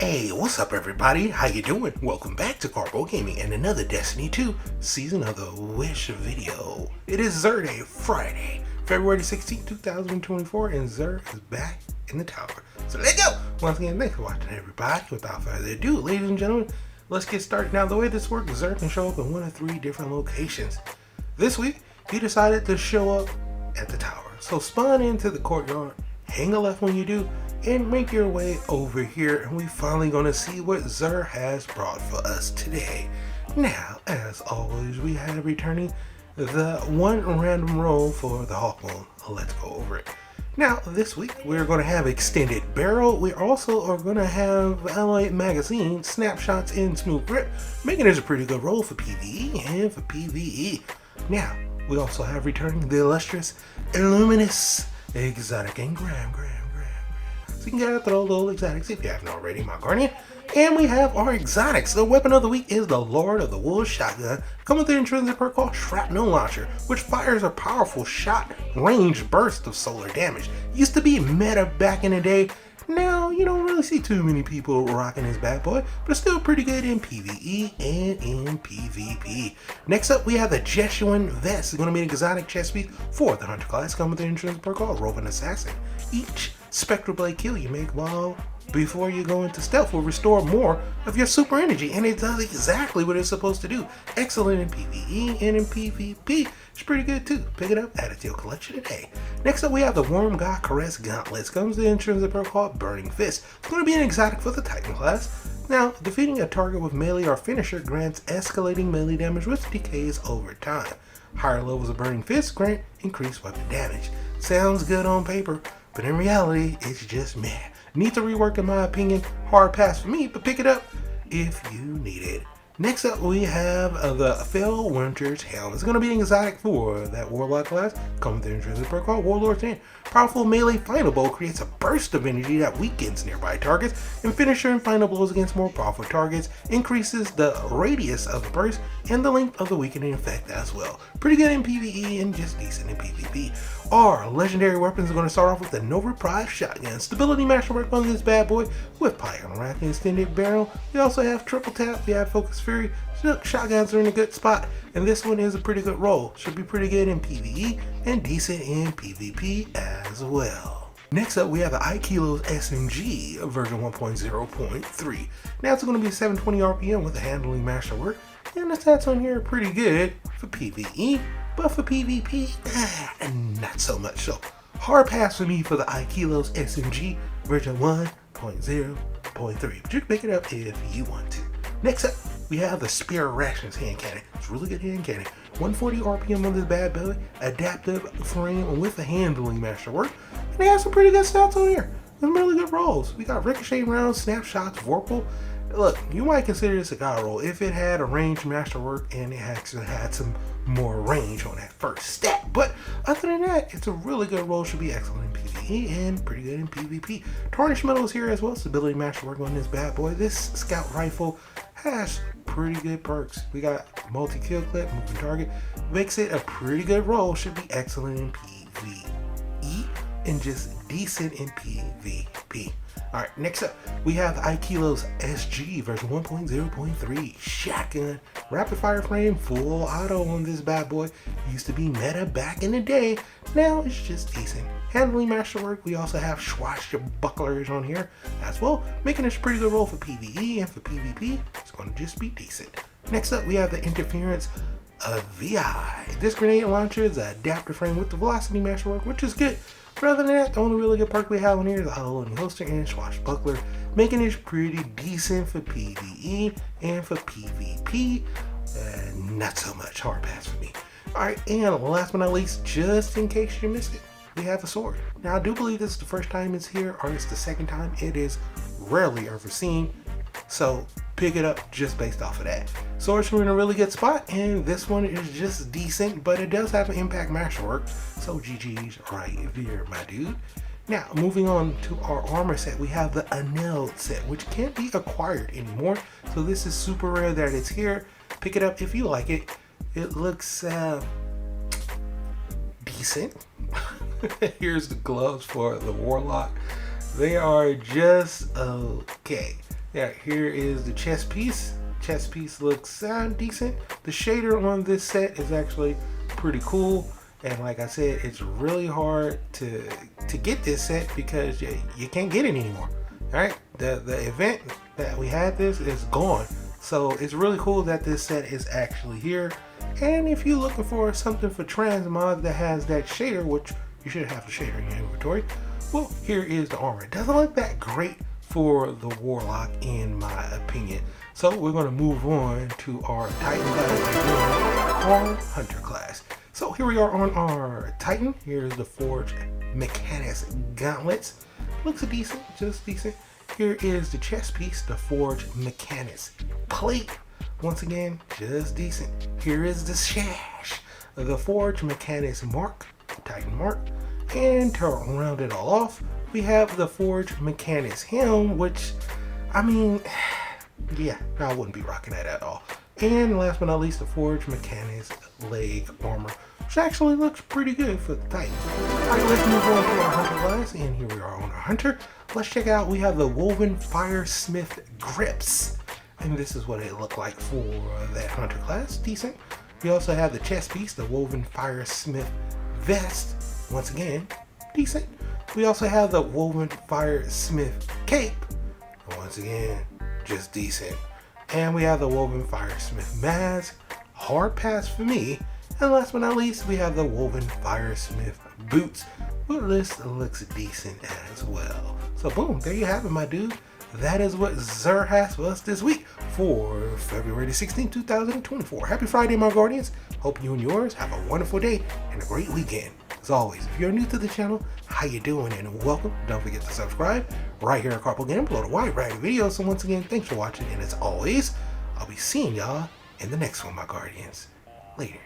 Hey, what's up everybody? How you doing? Welcome back to Karpo Gaming and another Destiny 2 Season of the Wish video. It is Xur Day, Friday, February 16, 2024, and Xur is back in the tower. So let's go! Once again, thanks for watching everybody. Without further ado, ladies and gentlemen, let's get started. Now, the way this works, Xur can show up in one of three different locations. This week, he decided to show up at the tower. So spawn into the courtyard, hang a left when you do, and make your way over here, and we finally gonna see what Xur has brought for us today. Now, as always, we have returning the one random roll for the Hawkmoon. Let's go over it. Now, this week we're gonna have extended barrel. We also are gonna have alloy magazine, snapshots, and smooth grip, making this a pretty good roll for PvE and for PvE. Now, we also have returning the illustrious Illuminous exotic engram. So you can get throw little exotics if you haven't already, my guardian. And we have our exotics. The weapon of the week is the Lord of the Wolves shotgun, coming with the intrinsic perk called Shrapnel Launcher, which fires a powerful shot range burst of solar damage. Used to be meta back in the day. Now you don't really see too many people rocking this bad boy, but it's still pretty good in PvE and in PvP. Next up, we have the Jesuan Vest. It's going to be an exotic chest piece for the Hunter class, coming with the intrinsic perk called Roving Assassin. Each Spectral Blade kill you make while before you go into stealth will restore more of your super energy, and it does exactly what it's supposed to do. Excellent in PvE and in PvP. It's pretty good too. Pick it up, add it to your collection today. Next up, we have the Worm God Caress Gauntlets. Comes with the intrinsic perk called Burning Fist. It's going to be an exotic for the Titan class. Now, defeating a target with melee or finisher grants escalating melee damage which decays over time. Higher levels of Burning Fist grant increased weapon damage. Sounds good on paper, but in reality, it's just meh. Needs a rework in my opinion. Hard pass for me, but pick it up if you need it. Next up, we have the Fell Winter's Helm. It's going to be an exotic for that Warlock class. Coming with the intrinsic perk called Warlord's Hand. Powerful melee final blow creates a burst of energy that weakens nearby targets, and finisher and final blows against more powerful targets increases the radius of the burst and the length of the weakening effect as well. Pretty good in PvE and just decent in PvP. Our legendary weapons are going to start off with the Nova Prize Shotgun. Stability masterwork on this bad boy with Polygon Rack and extended barrel. We also have Triple Tap, we have Focus Fury. Shotguns are in a good spot, and this one is a pretty good roll. Should be pretty good in PvE and decent in PvP as well. Next up, we have the a.k.a. SMG version 1.0.3. Now it's going to be 720 RPM with the handling masterwork, and the stats on here are pretty good for PvE, but for PvP, not so much. So hard pass for me for the a.k.a. SMG version 1.0.3, but you can pick it up if you want to. Next up, we have the Spear Rations hand cannon. It's really good hand cannon. 140 RPM on this bad boy, adaptive frame with the handling masterwork, and they have some pretty good stats on here. Some really good rolls. We got ricochet rounds, snapshots, vorpal. Look, you might consider this a god roll if it had a range masterwork and it actually had some more range on that first stat. But other than that, it's a really good roll. Should be excellent in PvE and pretty good in PvP. Tarnished metal is here as well. Stability masterwork on this bad boy. This scout rifle has pretty good perks. We got multi-kill clip, moving target. Makes it a pretty good roll. Should be excellent in PvE and just decent in PvP. Alright, next up, we have the a.k.a. SG version 1.0.3 shotgun. Rapid fire frame, full auto on this bad boy. Used to be meta back in the day. Now it's just decent. Handling masterwork, we also have swashbucklers on here as well, making this a pretty good roll for PvE and for PvP. It's going to just be decent. Next up, we have the interference of VI. This grenade launcher is an adaptive frame with the velocity masterwork, which is good. But other than that, the only really good perk we have on here is the auto-loading holster and swashbuckler, making this pretty decent for PvE and for PvP. Not so much. Hard pass for me. Alright, and last but not least, just in case you missed it, we have a sword. Now, I do believe this is the first time it's here, or it's the second time. It is rarely ever seen, so pick it up just based off of that. Swords are in a really good spot, and this one is just decent, but it does have an impact masterwork, so GG's right there, my dude. Now, moving on to our armor set, we have the Anel set, which can't be acquired anymore, so this is super rare that it's here. Pick it up if you like it. It looks decent. Here's the gloves for the Warlock. They are just okay. Yeah, here is the chest piece. Chest piece looks decent. The shader on this set is actually pretty cool. And like I said, it's really hard to get this set because you can't get it anymore. All right, the event that we had this is gone. So it's really cool that this set is actually here. And if you're looking for something for transmog that has that shader, which you should have the shader in your inventory, well, here is the armor. It doesn't look that great for the Warlock in my opinion. So we're going to move on to our Titan class, our Hunter class. So here we are on our Titan. Here's the Forged Mechanist gauntlets. Looks decent, just decent. Here is the chest piece, the Forged Mechanist plate. Once again, just decent. Here is the sash, the Forged Mechanist mark, Titan mark. And to round it all off, we have the Forged Mechanist helm, which, I mean, yeah, I wouldn't be rocking that at all. And last but not least, the Forged Mechanist leg armor, which actually looks pretty good for the Titan. Alright, let's move on to our Hunter class, and here we are on our Hunter. Let's check out, we have the Woven Firesmith grips, and this is what it looked like for that Hunter class, decent. We also have the chest piece, the Woven Firesmith vest, once again, decent. We also have the Woven Firesmith cape, once again, just decent. And we have the Woven Firesmith mask, hard pass for me. And last but not least, we have the Woven Firesmith boots. Well, this looks decent as well. So boom, there you have it, my dude. That is what Xur has for us this week for February 16, 2024. Happy Friday, my Guardians. Hope you and yours have a wonderful day and a great weekend. As always, if you're new to the channel, how you doing and welcome. Don't forget to subscribe right here at Karpo Gaming. Upload a wide variety of videos. So once again, thanks for watching. And as always, I'll be seeing y'all in the next one, my Guardians. Later.